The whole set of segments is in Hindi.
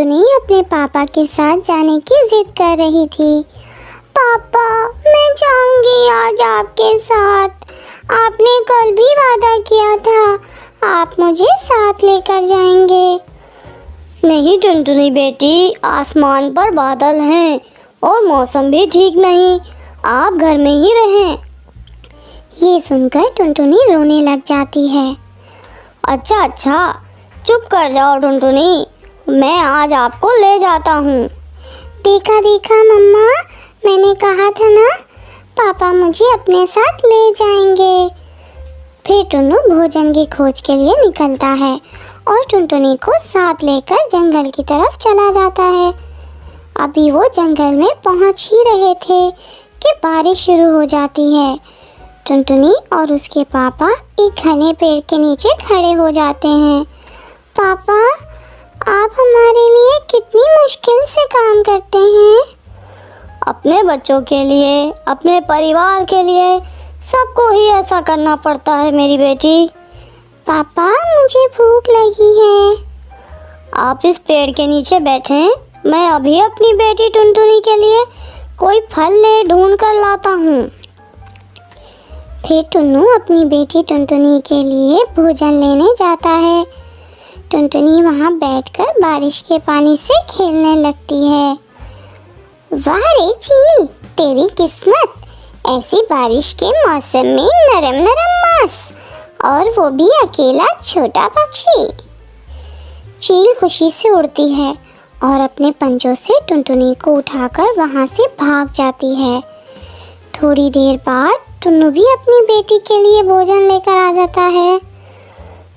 टुनटुनी अपने पापा के साथ जाने की जिद कर रही थी। पापा, मैं जाऊंगी आज आपके साथ। आपने कल भी वादा किया था, आप मुझे साथ लेकर जाएंगे। नहीं टुनटुनी बेटी, आसमान पर बादल हैं और मौसम भी ठीक नहीं, आप घर में ही रहें। ये सुनकर टुनटुनी रोने लग जाती है। अच्छा, चुप कर जाओ टुनटुनी, मैं आज आपको ले जाता हूँ। देखा मम्मा, मैंने कहा था ना, पापा मुझे अपने साथ ले जाएंगे। फिर टुन्नू भोजन की खोज के लिए निकलता है और टुनटुनी को साथ लेकर जंगल की तरफ चला जाता है। अभी वो जंगल में पहुंच ही रहे थे कि बारिश शुरू हो जाती है। टुनटुनी और उसके पापा एक घने पेड़ के नीचे खड़े हो जाते हैं। पापा, आप हमारे लिए कितनी मुश्किल से काम करते हैं। अपने बच्चों के लिए, अपने परिवार के लिए सबको ही ऐसा करना पड़ता है मेरी बेटी। पापा, मुझे भूख लगी है। आप इस पेड़ के नीचे बैठें, मैं अभी अपनी बेटी टुनटुनी के लिए कोई फल ले ढूंढ कर लाता हूँ। फिर टुन्नू अपनी बेटी टुनटुनी के लिए भोजन लेने जाता है। टुनटुनी वहाँ बैठकर बारिश के पानी से खेलने लगती है। वाह रे चील, तेरी किस्मत, ऐसी बारिश के मौसम में नरम नरम मांस, और वो भी अकेला छोटा पक्षी। चील खुशी से उड़ती है और अपने पंजों से टुनटुनी को उठाकर वहाँ से भाग जाती है। थोड़ी देर बाद टुन्नू भी अपनी बेटी के लिए भोजन लेकर आ जाता है।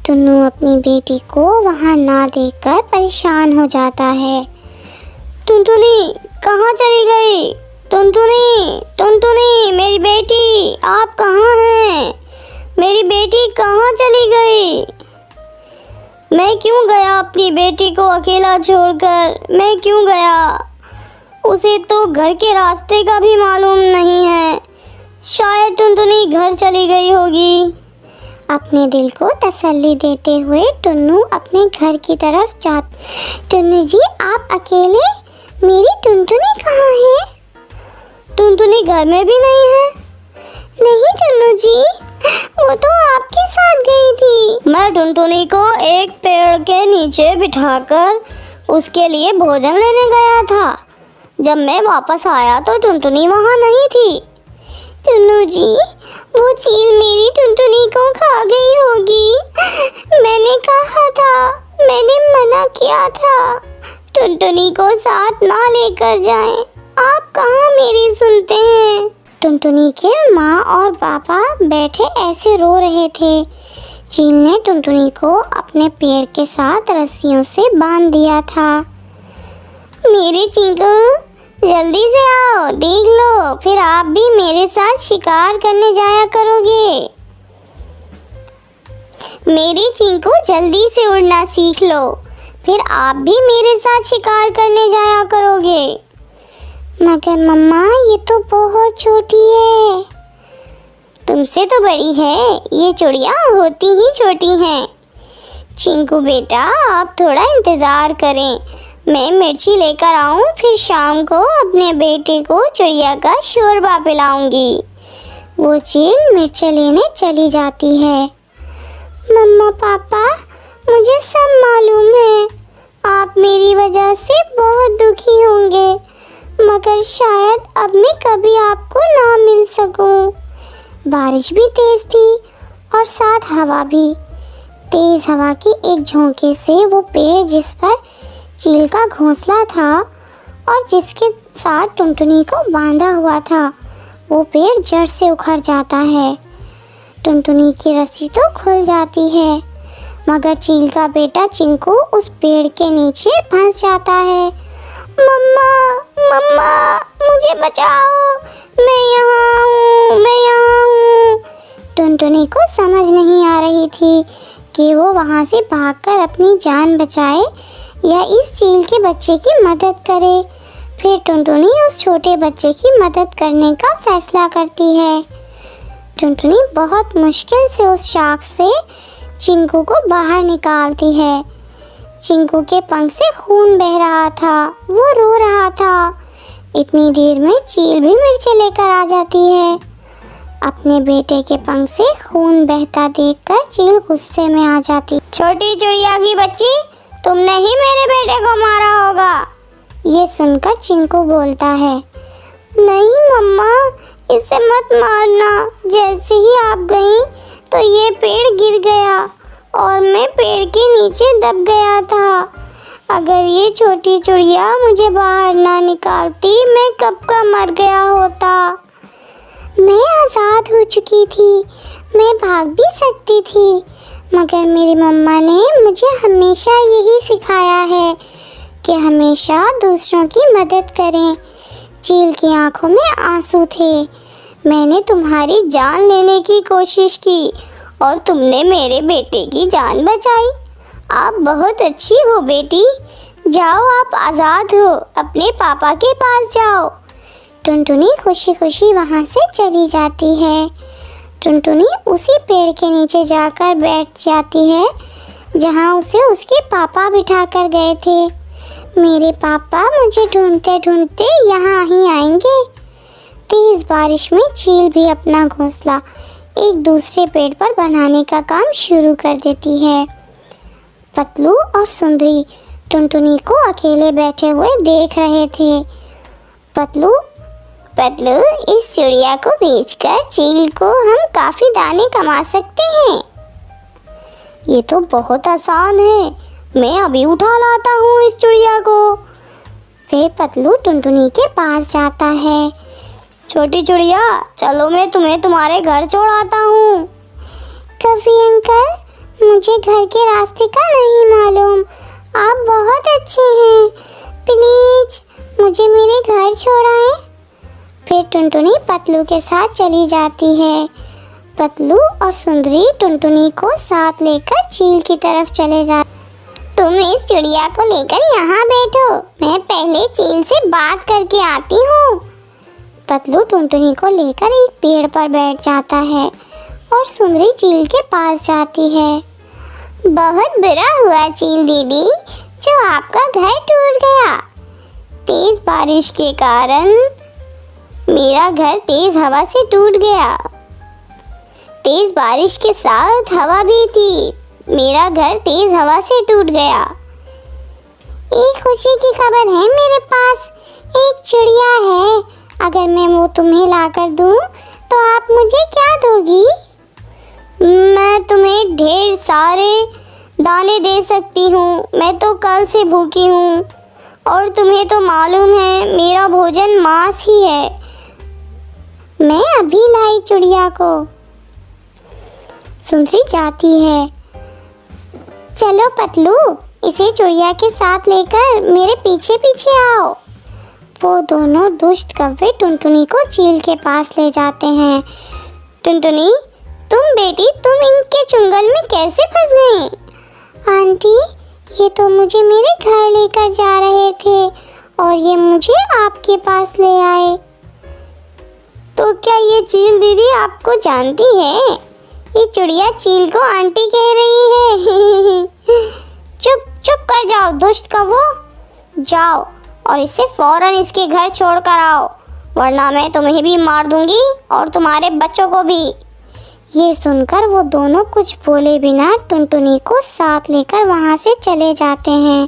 टुन्नू अपनी बेटी को वहाँ ना देखकर परेशान हो जाता है। टुनटुनी कहाँ चली गई? टुनटुनी, मेरी बेटी, आप कहाँ हैं? मेरी बेटी कहाँ चली गई? मैं क्यों गया अपनी बेटी को अकेला छोड़कर? मैं क्यों गया? उसे तो घर के रास्ते का भी मालूम नहीं है। शायद टुनटुनी घर चली गई होगी। अपने दिल को तसल्ली देते हुए टुन्नू अपने घर की तरफ टुन्नू जी, आप अकेले? मेरी टुनटुनी कहाँ है? टुनटुनी घर में भी नहीं है। नहीं टुन्नू जी, वो तो आपके साथ गई थी। मैं टुनटुनी को एक पेड़ के नीचे बिठाकर उसके लिए भोजन लेने गया था। जब मैं वापस आया तो टुनटुनी वहाँ नहीं थी। टुन्नू जी, वो चील मेरी टुनटुनी को खा गई होगी। मैंने कहा था, मैंने मना किया था, टुनटुनी को साथ ना लेकर जाएं। आप कहाँ मेरी सुनते हैं। टुनटुनी के माँ और पापा बैठे ऐसे रो रहे थे। चील ने टुनटुनी को अपने पेड़ के साथ रस्सियों से बांध दिया था। मेरे चिंकू, जल्दी से आओ, देख लो, फिर आप भी मेरे साथ शिकार करने जाया करोगे। मेरे चिंकू, जल्दी से उड़ना सीख लो, फिर आप भी मेरे साथ शिकार करने जाया करोगे। मगर मम्मा, ये तो बहुत छोटी है। तुमसे तो बड़ी है, ये चिड़िया होती ही छोटी हैं। चिंकू बेटा, आप थोड़ा इंतज़ार करें, मैं मिर्ची लेकर आऊँ, फिर शाम को अपने बेटे को चिड़िया का शोरबा पिलाऊंगी। वो चील मिर्चें लेने चली जाती है। मम्मा पापा, मुझे सब मालूम है, आप मेरी वजह से बहुत दुखी होंगे, मगर शायद अब मैं कभी आपको ना मिल सकूं। बारिश भी तेज़ थी और साथ हवा भी। तेज़ हवा की एक झोंके से वो पेड़ जिस पर चील का घोंसला था और जिसके साथ टुनटुनी को बांधा हुआ था, वो पेड़ जड़ से उखड़ जाता है। टुनटुनी की रस्सी तो खुल जाती है, मगर चील का बेटा चिंकू उस पेड़ के नीचे फंस जाता है। मम्मा, मुझे बचाओ, मैं यहाँ हूँ। टुनटुनी को समझ नहीं आ रही थी कि वो वहाँ से भागकर अपनी जान बचाए या इस चील के बच्चे की मदद करे। फिर टुनटुनी उस छोटे बच्चे की मदद करने का फैसला करती है। टुनटुनी बहुत मुश्किल से उस शाख से चिंकू को बाहर निकालती है। चिंकू के पंख से खून बह रहा था। वो रो रहा था। इतनी देर में चील भी मिर्ची लेकर आ जाती है। अपने बेटे के पंख से खून बहता देखकर चील गुस्से में आ जाती। छोटी चिड़िया की बच्ची, तुमने ही मेरे बेटे को मारा होगा। ये सुनकर चिंकू बोलता है, नहीं मम्मा, इसे मत मारना। जैसे ही आप गईं तो ये पेड़ गिर गया और मैं पेड़ के नीचे दब गया था। अगर ये छोटी चिड़िया मुझे बाहर ना निकालती, मैं कब का मर गया होता। मैं आज़ाद हो चुकी थी, मैं भाग भी सकती थी, मगर मेरी मम्मा ने मुझे हमेशा यही सिखाया है कि हमेशा दूसरों की मदद करें। चील की आंखों में आंसू थे। मैंने तुम्हारी जान लेने की कोशिश की और तुमने मेरे बेटे की जान बचाई। आप बहुत अच्छी हो बेटी। जाओ, आप आज़ाद हो, अपने पापा के पास जाओ। टुनटुनी खुशी खुशी वहाँ से चली जाती है। टुनटुनी उसी पेड़ के नीचे जाकर बैठ जाती है जहाँ उसे उसके पापा बिठा कर गए थे। मेरे पापा मुझे ढूंढते ढूंढते यहाँ ही आएंगे। तेज़ बारिश में चील भी अपना घोंसला एक दूसरे पेड़ पर बनाने का काम शुरू कर देती है। पतलू और सुंदरी टुनटुनी को अकेले बैठे हुए देख रहे थे। पतलू, इस चिड़िया को बेचकर चील को हम काफ़ी दाने कमा सकते हैं। ये तो बहुत आसान है, मैं अभी उठा लाता हूँ इस चिड़िया को। फिर पतलू टुनटुनी के पास जाता है। छोटी चिड़िया, चलो मैं तुम्हें तुम्हारे घर छोड़ाता हूँ। कभी अंकल, मुझे घर के रास्ते का नहीं मालूम। आप बहुत अच्छे हैं, प्लीज मुझे मेरे घर छोड़ाएं। फिर टुनटुनी पतलू के साथ चली जाती है। पतलू और सुंदरी टुनटुनी को साथ लेकर चील की तरफ चले जाते। तुम इस चिड़िया को लेकर यहाँ बैठो, मैं पहले चील से बात करके आती हूँ। पतलू टुनटुनी को लेकर एक पेड़ पर बैठ जाता है और सुंदरी चील के पास जाती है। बहुत बुरा हुआ चील दीदी, जो आपका घर टूट गया। तेज बारिश के कारण मेरा घर तेज हवा से टूट गया। तेज बारिश के साथ हवा भी थी, मेरा घर तेज हवा से टूट गया। एक खुशी की खबर है मेरे पास, एक चिड़िया है। अगर मैं वो तुम्हें लाकर दूं तो आप मुझे क्या दोगी? मैं तुम्हें ढेर सारे दाने दे सकती हूँ। मैं तो कल से भूखी हूँ और तुम्हें तो मालूम है मेरा भोजन मांस ही है। मैं अभी लाई चिड़िया को। सुंदरी जाती है। चलो पतलू, इसे चिड़िया के साथ लेकर मेरे पीछे पीछे आओ। वो दोनों दुष्ट कौवे टुनटुनी को चील के पास ले जाते हैं। टुनटुनी, तुम इनके चुंगल में कैसे फंस गई? आंटी, ये तो मुझे मेरे घर लेकर जा रहे थे और ये मुझे आपके पास ले आए। तो क्या ये चील दीदी आपको जानती है? ये चिड़िया चील को आंटी कह रही है। चुप कर जाओ दुष्ट कौवो। जाओ और इसे फौरन इसके घर छोड़ कर आओ, वरना मैं तुम्हें भी मार दूंगी और तुम्हारे बच्चों को भी। ये सुनकर वो दोनों कुछ बोले बिना टुनटुनी को साथ लेकर वहाँ से चले जाते हैं।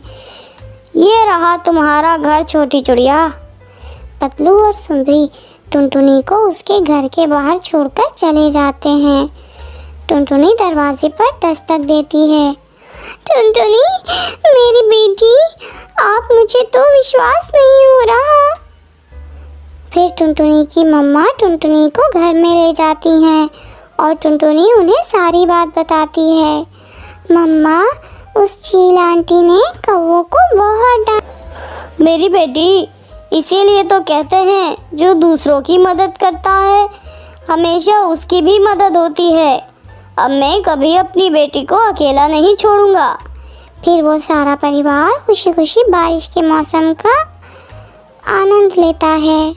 ये रहा तुम्हारा घर छोटी चिड़िया। पतलू और सुंदरी टुनटुनी को उसके घर के बाहर छोड़कर चले जाते हैं। टुनटुनी दरवाजे पर दस्तक देती है। टुनटुनी, मेरी बेटी, आप मुझे तो विश्वास नहीं हो रहा। फिर टुनटुनी की मम्मा टुनटुनी को घर में ले जाती हैं और टुनटुनी उन्हें सारी बात बताती है। मम्मा, उस चील आंटी ने कौवों को बहुत डांटा। मेरी बेटी, इसीलिए तो कहते हैं जो दूसरों की मदद करता है हमेशा उसकी भी मदद होती है। अब मैं कभी अपनी बेटी को अकेला नहीं छोड़ूंगा। फिर वो सारा परिवार खुशी खुशी बारिश के मौसम का आनंद लेता है।